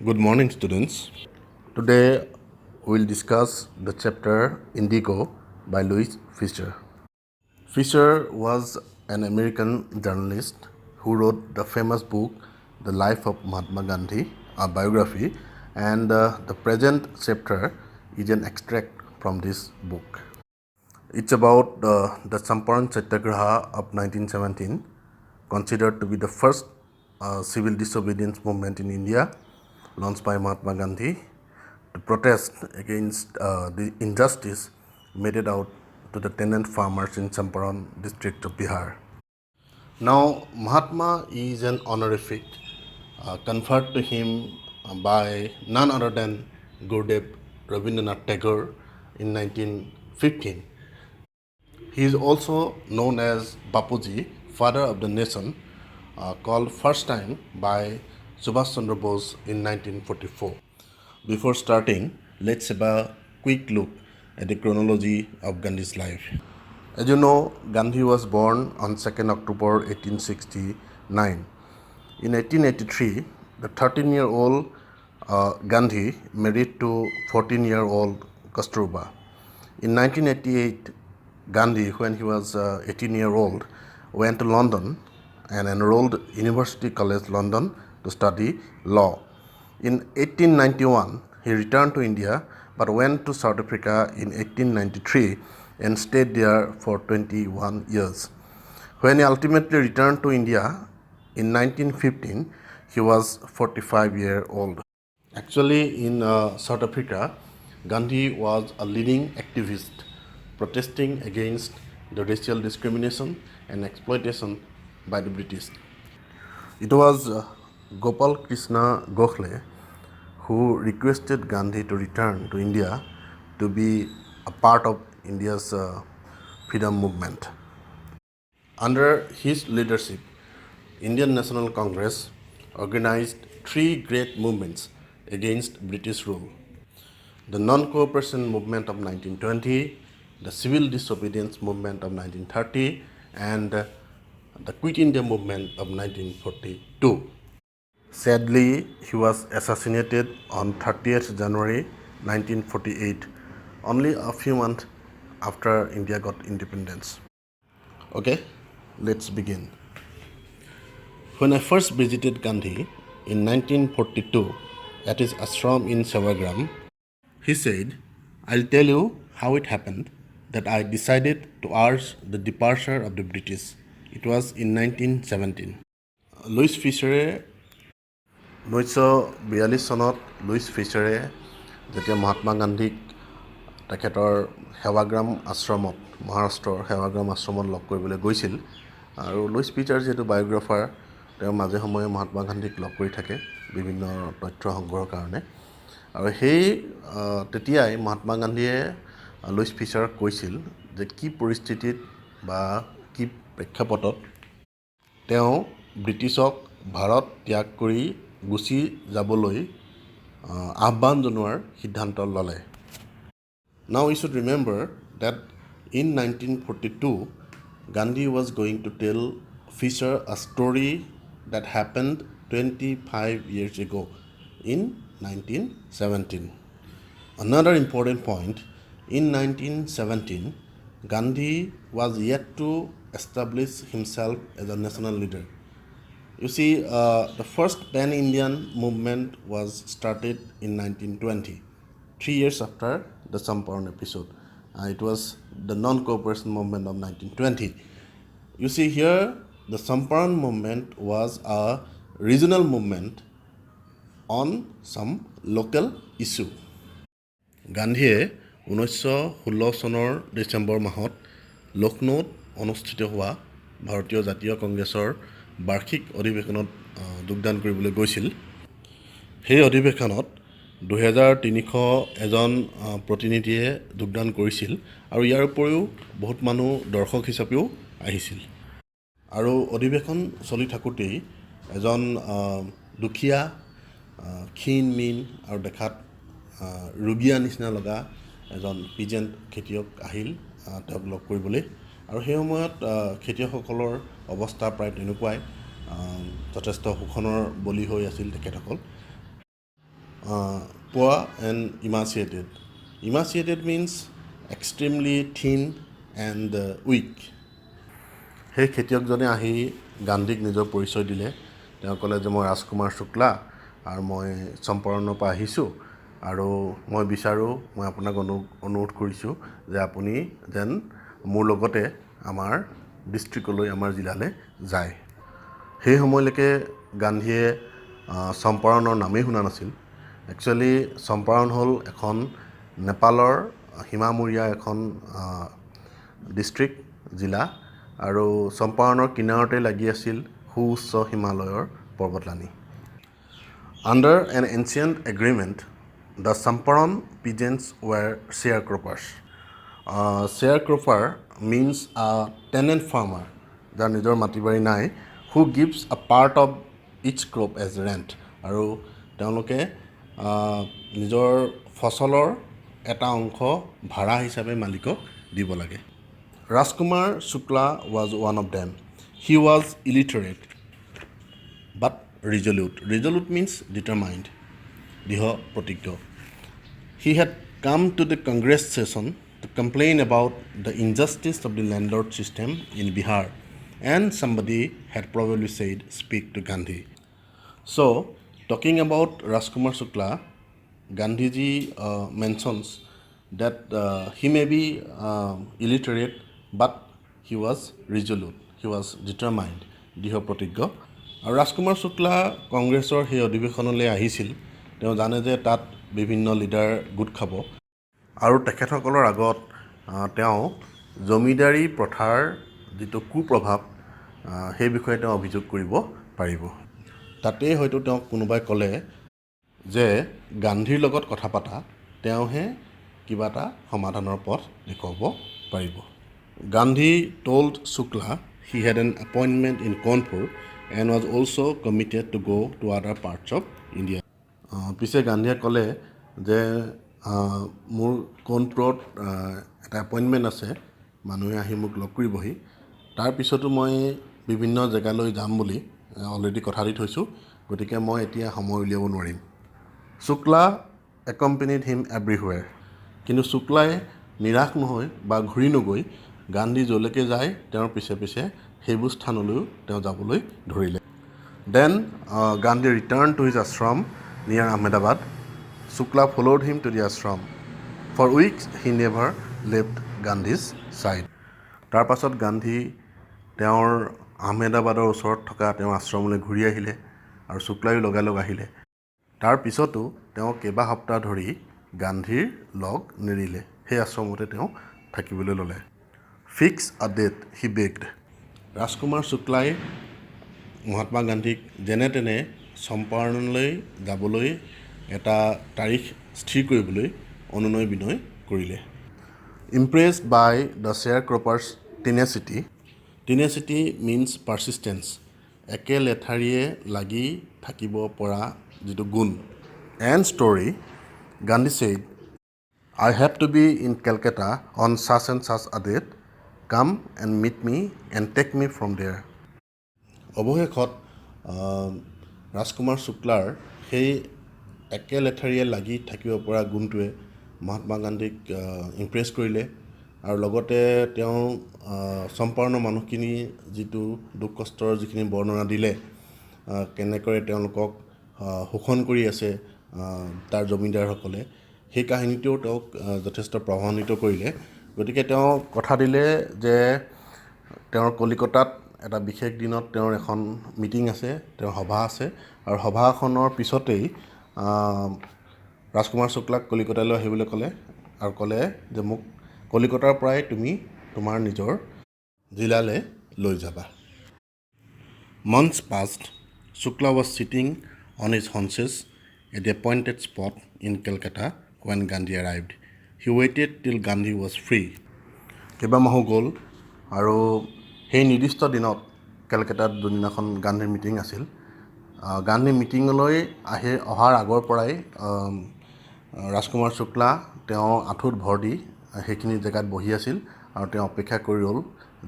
Good morning, students. Today we'll discuss the chapter Indigo by Louis Fisher. Fisher was an American journalist who wrote the famous book The Life of Mahatma Gandhi, a biography, and the present chapter is an extract from this book. It's about the Champaran Satyagraha of 1917, considered to be the first civil disobedience movement in India, launched by Mahatma Gandhi to protest against the injustice meted out to the tenant farmers in Champaran district of Bihar. Now, Mahatma is an honorific conferred to him by none other than Gurudev Rabindranath Tagore in 1915. He is also known as Bapuji, father of the nation, called first time by Subhash Chandra Bose in 1944. Before starting, let's have a quick look at the chronology of Gandhi's life. As you know, Gandhi was born on 2nd October 1869. In 1883, the 13-year-old Gandhi married to 14-year-old Kasturba. In 1988, Gandhi, when he was 18-year-old, went to London and enrolled University College London to study law. In 1891, he returned to India but went to South Africa in 1893 and stayed there for 21 years. When he ultimately returned to India in 1915, he was 45 years old. Actually, in South Africa, Gandhi was a leading activist protesting against the racial discrimination and exploitation by the British. It was Gopal Krishna Gokhale who requested Gandhi to return to India to be a part of India's freedom movement. Under his leadership, Indian National Congress organized three great movements against British rule: the non-cooperation movement of 1920, the civil disobedience movement of 1930, and the Quit India movement of 1942. Sadly, he was assassinated on 30th January 1948, only a few months after India got independence. Okay, let's begin. When I first visited Gandhi in 1942 at his ashram in Sevagram, he said, "I'll tell you how it happened that I decided to urge the departure of the British. It was in 1917. Louis Fisher 1942 চনত Louis ফিচাৰে যেতিয়া মহাত্মা গান্ধীক তেখেতৰ সেৱাগ্ৰাম আশ্ৰমত মহাৰাষ্ট্ৰৰ সেৱাগ্ৰাম আশ্ৰমত লগ কৰিবলৈ গৈছিল আৰু লুইচ ফিচাৰ যিহেতু বায়'গ্ৰাফাৰ তেওঁ মাজে সময়ে মহাত্মা গান্ধীক লগ কৰি থাকে বিভিন্ন তথ্য সংগ্ৰহৰ কাৰণে আৰু সেই তেতিয়াই মহাত্মা গান্ধীয়ে লুইচ ফিচাৰক কৈছিল যে কি পৰিস্থিতিত বা কি প্ৰেক্ষাপটত তেওঁ ব্ৰিটিছক ভাৰত ত্যাগ কৰি গুচি যাবলৈ আহ্বান জনোৱাৰ সিদ্ধান্ত ল'লে। Now we should remember that in 1942, Gandhi was going to tell Fisher a story that happened 25 years ago in 1917. Another important point, in 1917, Gandhi was yet to establish himself as a national leader. You see, the first Pan-Indian movement was started in 1920, 3 years after the Champaran episode. It was the non-cooperation movement of 1920. You see here, the Champaran movement was a regional movement on some local issue. গান্ধীয়ে 1916 চনৰ ডিচেম্বৰ মাহত লক্ষ্ণৌত অনুষ্ঠিত হোৱা ভাৰতীয় জাতীয় কংগ্ৰেছৰ বাৰ্ষিক অধিৱেশনত যোগদান কৰিবলৈ গৈছিল। সেই অধিৱেশনত 2301জন প্ৰতিনিধিয়ে যোগদান কৰিছিল আৰু ইয়াৰ উপৰিও বহুত মানুহ দৰ্শক হিচাপেও আহিছিল। আৰু অধিৱেশন চলি থাকোঁতেই এজন দুখীয়া ক্ষীণ মীন আৰু দেখাত ৰোগীয়া নিচিনা লগা এজন পিজেণ্ট খেতিয়ক আহিল তেওঁক লগ কৰিবলৈ আৰু সেই সময়ত খেতিয়কসকলৰ অৱস্থা প্ৰায় তেনেকুৱাই যথেষ্ট শোষণৰ বলি হৈ আছিল তেখেতসকল। poor and emaciated. Emaciated means extremely thin and weak. সেই খেতিয়কজনে আহি গান্ধীক নিজৰ পৰিচয় দিলে। তেওঁ ক'লে যে মই ৰাজকুমাৰ শুক্লা আৰু মই চম্পাৰণৰ পৰা আহিছোঁ আৰু মই বিচাৰোঁ, মই আপোনাক অনুৰোধ কৰিছোঁ যে আপুনি যেন মোৰ লগতে আমাৰ ডিষ্ট্ৰিক্টলৈ, আমাৰ জিলালৈ যায়। সেই সময়লৈকে গান্ধীয়ে চম্পাৰণৰ নামেই শুনা নাছিল। একচুৱেলি চম্পাৰণ হ'ল এখন নেপালৰ সীমামূৰীয়া এখন ডিষ্ট্ৰিক্ট, জিলা, আৰু চম্পাৰণৰ কিনাৰতে লাগি আছিল সুউচ্চ হিমালয়ৰ পৰ্বতলানি। Under an ancient agreement, the Champaran peasants were sharecroppers. Sharecropper means a tenant farmer, যাৰ নিজৰ মাটি বাৰী নাই, who gives a part of each crop as rent. আৰু তেওঁলোকে নিজৰ ফচলৰ এটা অংশ ভাড়া হিচাপে মালিকক দিব লাগে। Rajkumar Shukla was one of them. He was illiterate but resolute. Resolute means determined, দৃঢ় প্ৰতিজ্ঞ. He had come to the Congress session to complain about the injustice of the landlord system in Bihar, and somebody had probably said, speak to Gandhi. So, talking about Rajkumar Shukla, Gandhiji mentions that he may be illiterate, but he was resolute, he was determined, দৃঢ় প্ৰতিজ্ঞ. আৰু ৰাজকুমাৰ শুক্লা কংগ্ৰেছৰ সেই অধিৱেশনলৈ আহিছিল। তেওঁ জানে যে তাত বিভিন্ন লিডাৰ গোট খাব আৰু তেখেতসকলৰ আগত তেওঁ জমিদাৰী প্ৰথাৰ যিটো কুপ্ৰভাৱ সেই বিষয়ে তেওঁ অভিযোগ কৰিব পাৰিব। তাতেই হয়তো তেওঁক কোনোবাই ক'লে যে গান্ধীৰ লগত কথা পাতা, তেওঁহে কিবা এটা সমাধানৰ পথ দেখুৱাব পাৰিব। Gandhi told Shukla he had an appointment in Kanpur and was also committed to go to other parts of India. পিছে গান্ধীয়ে ক'লে যে মোৰ কানপুৰত এটা এপইণ্টমেণ্ট আছে, মানুহে আহি মোক লগ কৰিবহি, তাৰপিছতো মই বিভিন্ন জেগালৈ যাম বুলি অলৰেডি কথা দি থৈছোঁ, গতিকে মই এতিয়া সময় উলিয়াব নোৱাৰিম। শুক্লা একম্পেনিড হিম এভৰিৱেৰ। কিন্তু শুক্লাই নিৰাশ নহৈ বা ঘূৰি নগৈ গান্ধী য'লৈকে যায় তেওঁৰ পিছে পিছে সেইবোৰ স্থানলৈও তেওঁ যাবলৈ ধৰিলে। Then Gandhi returned to his ashram near Ahmedabad. Shukla followed him to the ashram. For weeks he never left Gandhi's side. তাৰ পাছত গান্ধী তেওঁৰ আহমেদাবাদৰ ওচৰত থকা তেওঁৰ আশ্ৰমলৈ ঘূৰি আহিলে আৰু শুক্লায়ো লগালগ আহিলে। তাৰ পিছতো তেওঁ কেইবা সপ্তাহ ধৰি গান্ধীৰ লগ নেৰিলে, সেই আশ্ৰমতে তেওঁ থাকিবলৈ ল'লে। ফিক্স আ ডেট হি বেগড। ৰাজকুমাৰ শুক্লাই মহাত্মা গান্ধীক যেনে তেনে চম্পাৰণলৈ যাবলৈ এটা তাৰিখ স্থিৰ কৰিবলৈ অনুনয় বিনয় কৰিলে। Impressed by the শ্বেয়াৰক্ৰপাৰ্ছ টেনেচিটি। টেনেচিটি মিনছ পাৰ্চিষ্টেঞ্চ, একে লেঠাৰিয়ে লাগি থাকিব পৰা যিটো গুণ। And story, Gandhi said, I have to be in Calcutta on such and such a date. Come and meet me and take me from there. অৱশেষত ৰাজকুমাৰ শুক্লাৰ সেই একে লেঠাৰিয়ে লাগি থাকিব পৰা গুণটোৱে মহাত্মা গান্ধীক ইমপ্ৰেছ কৰিলে আৰু লগতে তেওঁ চম্পাৰণৰ মানুহখিনি যিটো দুখ কষ্টৰ যিখিনি বৰ্ণনা দিলে, কেনেকৈ তেওঁলোকক শোষণ কৰি আছে তাৰ জমিদাৰসকলে, সেই কাহিনীটোও তেওঁক যথেষ্ট প্ৰভাৱান্বিত কৰিলে। গতিকে তেওঁ কথা দিলে যে তেওঁৰ কলিকতাত এটা বিশেষ দিনত তেওঁৰ এখন মিটিং আছে, তেওঁৰ সভা আছে, আৰু সভাখনৰ পিছতেই ৰাজকুমাৰ শুক্লাক কলিকতালৈ আহিবলৈ ক'লে আৰু ক'লে যে মোক কলিকতাৰ পৰাই তুমি তোমাৰ নিজৰ জিলালৈ লৈ যাবা। Months passed. Shukla was sitting on his haunches at the appointed spot in Calcutta when Gandhi arrived. He waited till Gandhi was free. কেইবামাহো গ'ল আৰু সেই নিৰ্দিষ্ট দিনত কেলকাতাত যোনদিনাখন গান্ধীৰ মিটিং আছিল, গান্ধী মিটিঙলৈ অহাৰ আগৰ পৰাই ৰাজকুমাৰ শুক্লা তেওঁ আঁঠুত ভৰ দি সেইখিনি জেগাত বহি আছিল আৰু তেওঁ অপেক্ষা কৰি ৰ'ল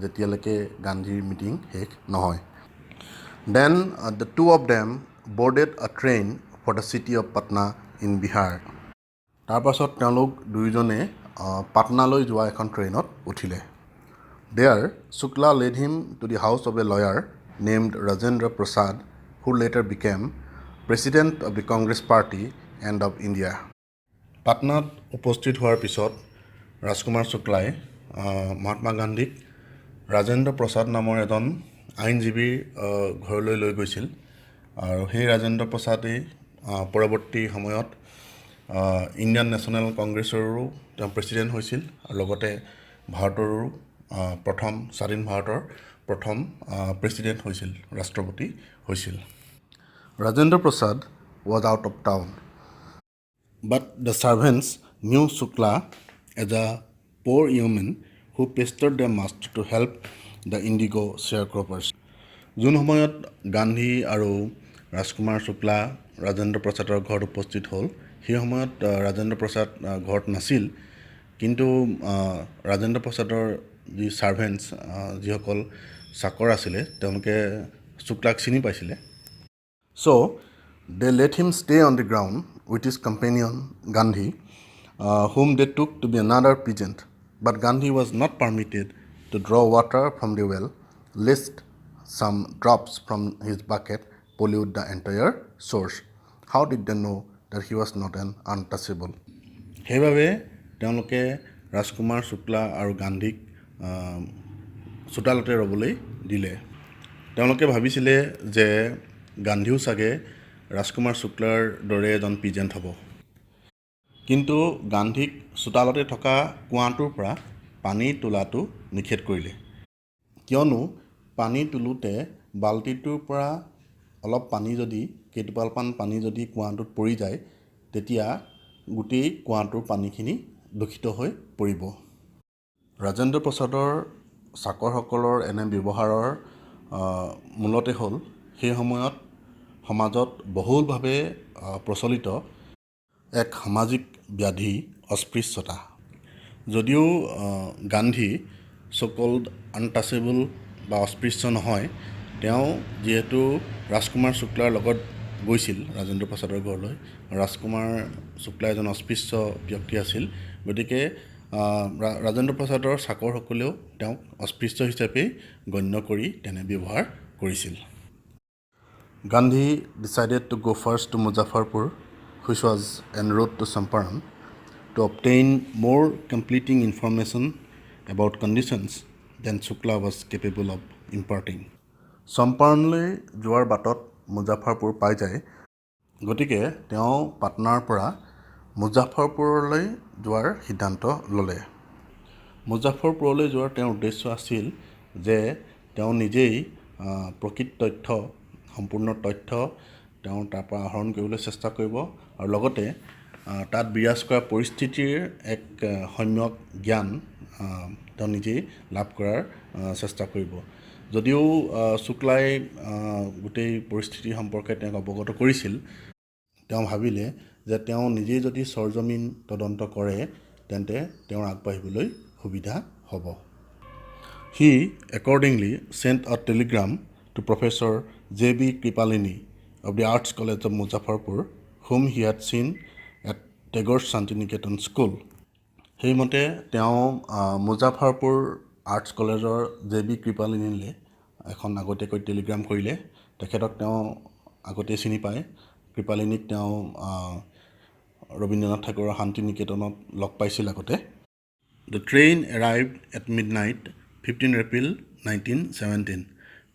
যেতিয়ালৈকে গান্ধীৰ মিটিং শেষ নহয়। Then the two of them boarded a train for the city of Patna in Bihar. তাৰ পাছত তেওঁলোক দুইজনে পাটনালৈ যোৱা এখন ট্ৰেইনত উঠিলে. There, Shukla led him to the house of a lawyer named Rajendra Prasad, who later became president of the Congress Party and of India. পাটনাত উপস্থিত হোৱাৰ পিছত ৰাজকুমাৰ শুক্লাই মহাত্মা গান্ধীক ৰাজেন্দ্ৰ প্ৰসাদ নামৰ এজন আইনজীৱীৰ ঘৰলৈ লৈ গৈছিল আৰু সেই ৰাজেন্দ্ৰ প্ৰসাদে পৰৱৰ্তী সময়ত ইণ্ডিয়ান নেশ্যনেল কংগ্ৰেছৰো তেওঁ প্ৰেছিডেণ্ট হৈছিল আৰু লগতে ভাৰতৰো প্ৰথম স্বাধীন ভাৰতৰ প্ৰথম প্ৰেছিডেণ্ট হৈছিল, ৰাষ্ট্ৰপতি হৈছিল. Rajendra Prasad was out of town, but the servants knew Shukla as a poor yeoman who pestered their master to help the indigo sharecroppers. যোন সময়ত গান্ধী আৰু ৰাজকুমাৰ শুক্লা ৰাজেন্দ্ৰ প্ৰসাদৰ ঘৰত উপস্থিত হ'ল, সেই সময়ত ৰাজেন্দ্ৰ প্ৰসাদ ঘৰত নাছিল, কিন্তু ৰাজেন্দ্ৰ প্ৰসাদৰ যি ছাৰ্ভেণ্টছ যিসকল চাকৰ আছিলে তেওঁলোকে শুক্লাক চিনি পাইছিলে. So they let him stay on the ground with his companion Gandhi, whom they took to be another peasant. But Gandhi was not permitted to draw water from the well, lest some drops from his bucket pollute the entire source. How did they know that he was not an untouchable? সেইবাবে তেওঁলোকে ৰাজকুমাৰ শুক্লা আৰু গান্ধীক চোতালতে ৰ'বলৈ দিলে. তেওঁলোকে ভাবিছিলে যে গান্ধীও চাগে ৰাজকুমাৰ শুক্লাৰ দৰে এজন পিজেণ্ট হ'ব. কিন্তু গান্ধীক চোতালতে থকা কুঁৱাটোৰ পৰা পানী তোলাটো নিষেধ কৰিলে, কিয়নো পানী তোলোতে বাল্টিটোৰ পৰা অলপ পানী যদি কেইটোপালমান পানী যদি কুঁৱাটোত পৰি যায়, তেতিয়া গোটেই কুঁৱাটোৰ পানীখিনি দূষিত হৈ পৰিব. ৰাজেন্দ্ৰ প্ৰসাদৰ চাকৰসকলৰ এনে ব্যৱহাৰৰ মূলতে হ'ল সেই সময়ত সমাজত বহুলভাৱে প্ৰচলিত এক সামাজিক ব্যাধি অস্পৃশ্যতা. যদিও গান্ধী চ'কল্ড আনটাচেবল বা অস্পৃশ্য নহয়, তেওঁ যিহেতু ৰাজকুমাৰ শুক্লাৰ লগত গৈছিল ৰাজেন্দ্ৰ প্ৰসাদৰ ঘৰলৈ, ৰাজকুমাৰ শুক্লা এজন অস্পৃশ্য ব্যক্তি আছিল, গতিকে ৰাজেন্দ্ৰ প্ৰসাদৰ চাকৰসকলেও তেওঁক অস্পৃশ্য হিচাপে গণ্য কৰি তেনে ব্যৱহাৰ কৰিছিল. Gandhi decided to go first to Muzaffarpur, which was en route to Champaran, to obtain more completing information about conditions than Shukla was capable of imparting. চম্পাৰণলৈ যোৱাৰ বাটত মুজাফৰপুৰ পাই যায়, গতিকে তেওঁ পাটনাৰ পৰা মুজাফৰপুৰলৈ যোৱাৰ সিদ্ধান্ত ল'লে. মুজাফৰপুৰলৈ যোৱাৰ তেওঁৰ উদ্দেশ্য আছিল যে তেওঁ নিজেই প্ৰকৃত তথ্য, সম্পূৰ্ণ তথ্য তেওঁ তাৰ পৰা আহৰণ কৰিবলৈ চেষ্টা কৰিব আৰু লগতে তাত বিৰাজ কৰা পৰিস্থিতিৰ এক সম্যক জ্ঞান তেওঁ নিজেই লাভ কৰাৰ চেষ্টা কৰিব. যদিও শুক্লাই গোটেই পৰিস্থিতি সম্পৰ্কে তেওঁক অৱগত কৰিছিল, তেওঁ ভাবিলে যে তেওঁ নিজেই যদি সৰজমিন তদন্ত কৰে তেন্তে তেওঁৰ আগবাঢ়িবলৈ সুবিধা হ'ব. He accordingly sent a telegram to Professor J.B. Kripalini of the Arts College of Muzaffarpur, whom he had seen at Tagore Shantiniketan School. সেইমতে তেওঁ মুজাফৰপুৰ আৰ্টছ কলেজৰ J.B. কৃপালিনীলৈ এখন আগতীয়াকৈ টেলিগ্ৰাম কৰিলে. তেখেতক তেওঁ আগতে চিনি পায়. কৃপালিনীক তেওঁ ৰবীন্দ্ৰনাথ ঠাকুৰৰ শান্তিনিকেতনত লগ পাইছিল আগতে. The train arrived at midnight, 15 April 1917.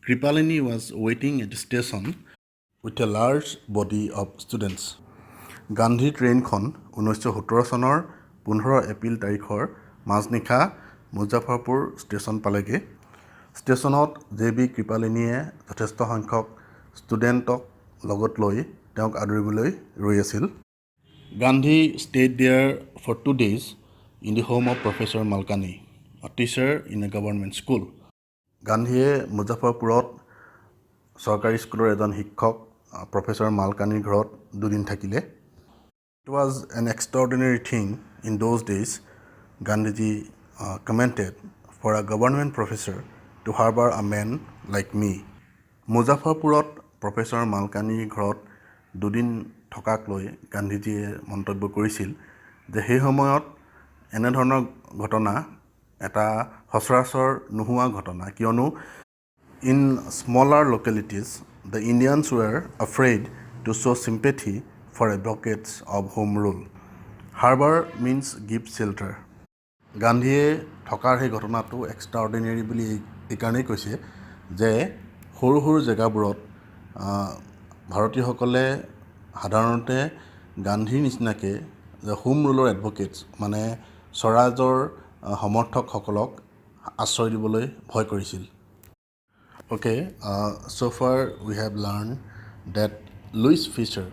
Kripalini was waiting at the station with a large body of students. Gandhi ট্ৰেইনখন 1917 চনৰ 15 এপ্ৰিল তাৰিখৰ মাজনিশা মুজাফৰপুৰ ষ্টেচন পালেগৈ. ষ্টেচনত J.B. কৃপালিনীয়ে যথেষ্ট সংখ্যক ষ্টুডেণ্টক লগত লৈ তেওঁক আদৰিবলৈ ৰৈ আছিল. Gandhi stayed there for 2 days in the home of Professor Malkani, a teacher in a government school. গান্ধীয়ে মুজাফৰপুৰত চৰকাৰী স্কুলৰ এজন শিক্ষক প্ৰফেচৰ মালকানিৰ ঘৰত 2 দিন থাকিলে. It was an extraordinary thing in those days, Gandhiji commented, for a government professor to harbor a man like me. মুজাফৰপুৰত প্ৰফেচৰ মালকানিৰ ঘৰত 2 দিন থকাক লৈ গান্ধীজীয়ে মন্তব্য কৰিছিল যে সেই সময়ত এনেধৰণৰ ঘটনা এটা সচৰাচৰ নোহোৱা ঘটনা, কিয়নো in smaller localities, the Indians were afraid to show sympathy for advocates of home rule. Harbor means give shelter. গান্ধীয়ে থকাৰ সেই ঘটনাটো এক্সট্ৰাঅৰ্ডিনেৰী বুলি এইকাৰণেই কৈছে যে সৰু সৰু জেগাবোৰত ভাৰতীয়সকলে সাধাৰণতে গান্ধীৰ নিচিনাকৈ হোম ৰুলৰ এডভকেটছ মানে স্বৰাজৰ সমৰ্থকসকলক আশ্ৰয় দিবলৈ ভয় কৰিছিল। Okay, so far we have learned that Louis Fisher,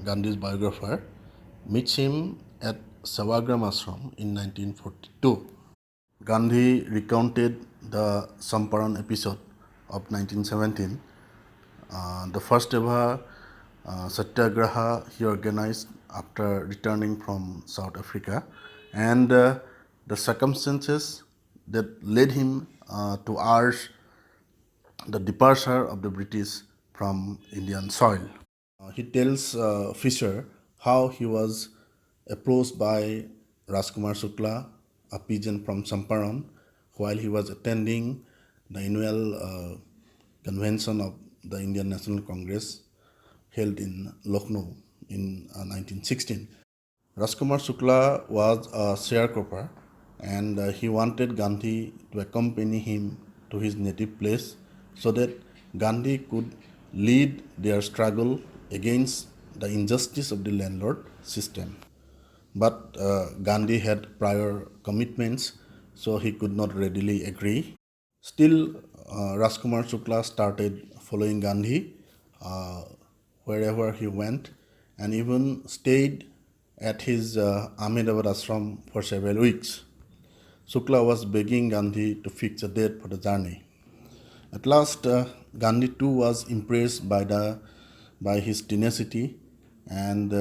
Gandhi's biographer, meets him at Sewagram Ashram in 1942. Gandhi recounted the Samparan episode of 1917, the first ever satyagraha he organized after returning from South Africa, and the circumstances that led him to urge the departure of the British from Indian soil. He tells Fisher how he was approached by Rajkumar Shukla, a peasant from Champaran, while he was attending the annual convention of the Indian National Congress held in Lucknow in 1916. Rajkumar Shukla was a sharecropper and he wanted Gandhi to accompany him to his native place so that Gandhi could lead their struggle against the injustice of the landlord system. But Gandhi had prior commitments, so he could not readily agree. Still, Rajkumar Shukla started following Gandhi wherever he went and even stayed at his Ahmedabad ashram for several weeks. Shukla was begging Gandhi to fix a date for the journey. At last, Gandhi too was impressed by his tenacity, and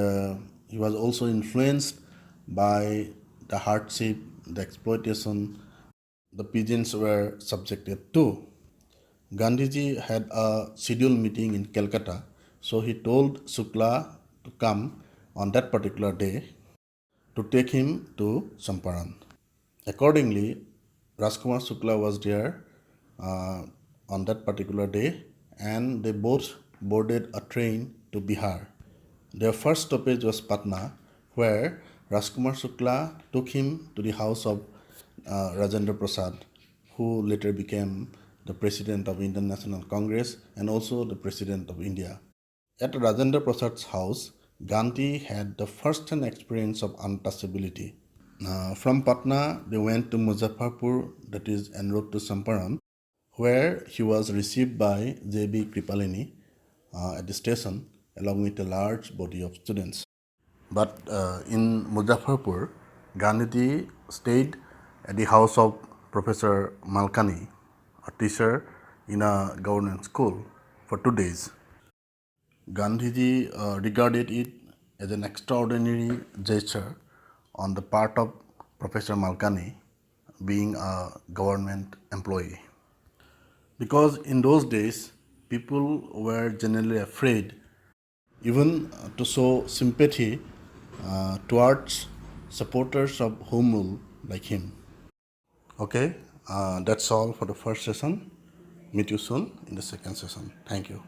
he was also influenced by the hardship, the exploitation the peasants were subjected to. Gandhiji had a scheduled meeting in Calcutta, so he told Shukla to come on that particular day to take him to Champaran. Accordingly, Rajkumar Shukla was there on that particular day, and they both boarded a train to Bihar. Their first stoppage was Patna, where Rajkumar Shukla took him to the house of Rajendra Prasad, who later became the president of Indian National Congress and also the president of India. At Rajendra Prasad's house, Gandhi had the first-hand experience of untouchability. From Patna, they went to Muzaffarpur, that is en route to Champaran, where he was received by J.B. Kripalini at the station along with a large body of students. But in Muzaffarpur, Gandhiji stayed at the house of Professor Malkani, a teacher in a government school, for 2 days. Gandhiji regarded it as an extraordinary gesture on the part of Professor Malkani, being a government employee. Because in those days, people were generally afraid even to show sympathy towards supporters of home rule like him. Okay, that's all for the first session. Meet you soon in the second session. Thank you.